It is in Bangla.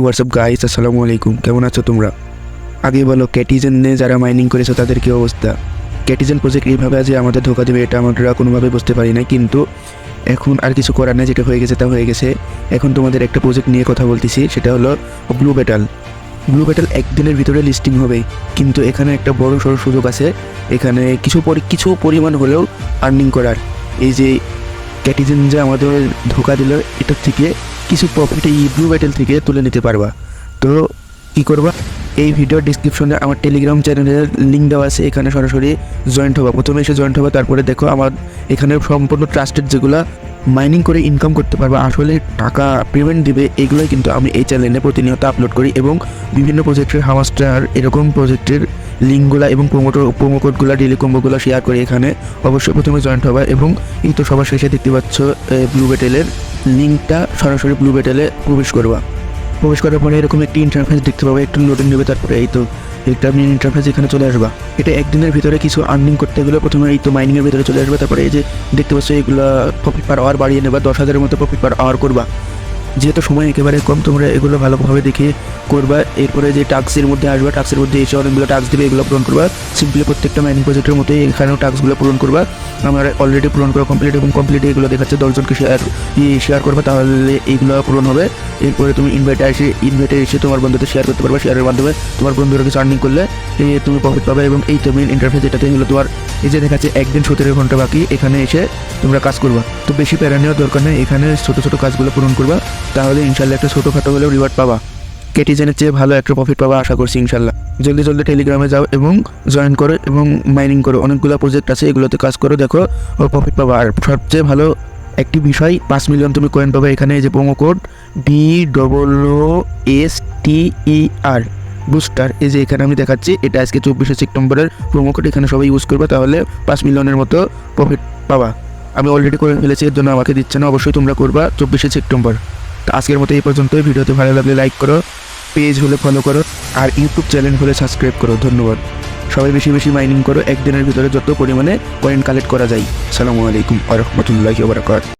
হোয়াটসঅ্যাপ গাইস, আসসালামু আলাইকুম। কেমন আছো তোমরা? আগে বলো, ক্যাটিজেনে যারা মাইনিং করেছো তাদের কী অবস্থা? ক্যাটিজেন প্রজেক্ট এইভাবে আছে আমাদের ধোকা দেবে, এটা আমরা কোনোভাবে বুঝতে পারি না, কিন্তু এখন আর কিছু করার নেই। যেটা হয়ে গেছে তা হয়ে গেছে। এখন তোমাদের একটা প্রজেক্ট নিয়ে কথা বলতেছি, সেটা হলো ব্লু ব্যাটাল। ব্লু ব্যাটাল একদিনের ভিতরে লিস্টিং হবে, কিন্তু এখানে একটা বড় সড়ো সুযোগ আছে। এখানে কিছু পরিমাণ হলেও আর্নিং করার। এই যে ক্যাটিজেন যে আমাদের ধোকা দিল, এটার থেকে কিছু প্রফিট এই ব্লু ব্যাটেল থেকে তুলে নিতে পারবা। তো কী করবা, এই ভিডিওর ডিসক্রিপশনে আমার টেলিগ্রাম চ্যানেলের লিঙ্ক দেওয়া আছে, এখানে সরাসরি জয়েন্ট হবা। প্রথমে এসে জয়েন্ট হবা, তারপরে দেখো আমার এখানে সম্পূর্ণ ট্রাস্টেড যেগুলো মাইনিং করে ইনকাম করতে পারবা, আসলে টাকা পেমেন্ট দিবে, এগুলোই কিন্তু আমি এই চ্যানেলে প্রতিনিয়ত আপলোড করি। এবং বিভিন্ন প্রজেক্টের হামাস্টার এরকম প্রজেক্টের লিঙ্কগুলো এবং প্রোমো কোডগুলো, ডেলি কম্বোগুলো শেয়ার করি এখানে। অবশ্যই প্রথমে জয়েন্ট হবা। এবং এই তো সবার শেষে দেখতে পাচ্ছ ব্লু ব্যাটেলের লিঙ্কটা, সরাসরি ব্লু ব্যাটেলে প্রবেশ করার পরে এরকম একটি ইন্টারফেস দেখতে পাবে, একটু লোডিং নেবে, তারপরে এই তো একটা আপনি ইন্টারফেস এখানে চলে আসবা। এটা একদিনের ভিতরে কিছু আর্নিং করতে গেলে প্রথমে এই তো মাইনিংয়ের ভিতরে চলে আসবে। তারপরে এই যে দেখতে পাচ্ছ এগুলো প্রফিট পার আওয়ার বাড়িয়ে নেবা, 10,000-এর মতো প্রফিট পার আওয়ার করবা। যেহেতু সময় একেবারে কম, তোমরা এগুলো ভালোভাবে দেখে করবা। এরপরে যে টাস্কের মধ্যে আসবা, টাস্কের মধ্যে এসে অনেকগুলো টাস্ক দেবে, এগুলো পূরণ করবা। সিম্পলি প্রত্যেকটা মাইনিং প্রজেক্টের মতোই এখানেও টাস্কগুলো পূরণ করবা। আমার অলরেডি পূরণ করা কমপ্লিট, এবং কমপ্লিট এগুলো দেখাচ্ছে 10জনকে শেয়ার করবা, তাহলে এইগুলো পূরণ হবে। এরপরে তুমি ইনভাইটে এসে তোমার বন্ধুদের শেয়ার করতে পারবা। শেয়ারের মাধ্যমে তোমার বন্ধুরা কিছু আর্নিং করলে তুমি প্রফিট পাবে। এবং এই তো মেন ইন্টারফেস, এটাতে হলো তোমার এই যে দেখাচ্ছে একদিন 17 ঘন্টা বাকি, এখানে এসে তোমরা কাজ করবা। তো বেশি প্যারা নেওয়ার দরকার নেই, এখানে ছোটো ছোটো কাজগুলো পূরণ করবা, তাহলে ইনশাল্লাহ একটা ছোটোখাটো হলেও রিওয়ার্ড পাবা। ক্যাটিজেনের চেয়ে ভালো একটা প্রফিট পাবা আশা করছি ইনশাল্লাহ। জলদি টেলিগ্রামে যাও এবং জয়েন করো এবং মাইনিং করো। অনেকগুলো প্রজেক্ট আছে, এগুলোতে কাজ করো, দেখো ও প্রফিট পাবা। আর সবচেয়ে ভালো একটি বিষয়, 5 মিলিয়ন তুমি কয়েন পাবে এখানে। এই যে প্রোমো কোড BOOSTER বুস্টার, এই যে এখানে আমি দেখাচ্ছি, এটা আজকে 24শে সেপ্টেম্বরের প্রোমো কোড। এখানে সবাই ইউজ করবে, তাহলে 5 মিলিয়নের মতো প্রফিট পাবা। আমি অলরেডি করে ফেলেছি, এর জন্য আমাকে দিচ্ছে না, অবশ্যই তোমরা করবা 24শে সেপ্টেম্বর। তো আজকের মতো এই পর্যন্তই। ভিডিওতে ভালো লাগলে লাইক করো, পেজ হলে ফলো করো, আর ইউটিউব চ্যানেল হলে সাবস্ক্রাইব করো। ধন্যবাদ। সবাই বেশি বেশি মাইনিং করো, একদিনের ভিতরে যত পরিমাণে কয়েন কালেক্ট করা যায়। আসসালামু আলাইকুম ওয়া রাহমাতুল্লাহি ওয়া বারাকাতুহু।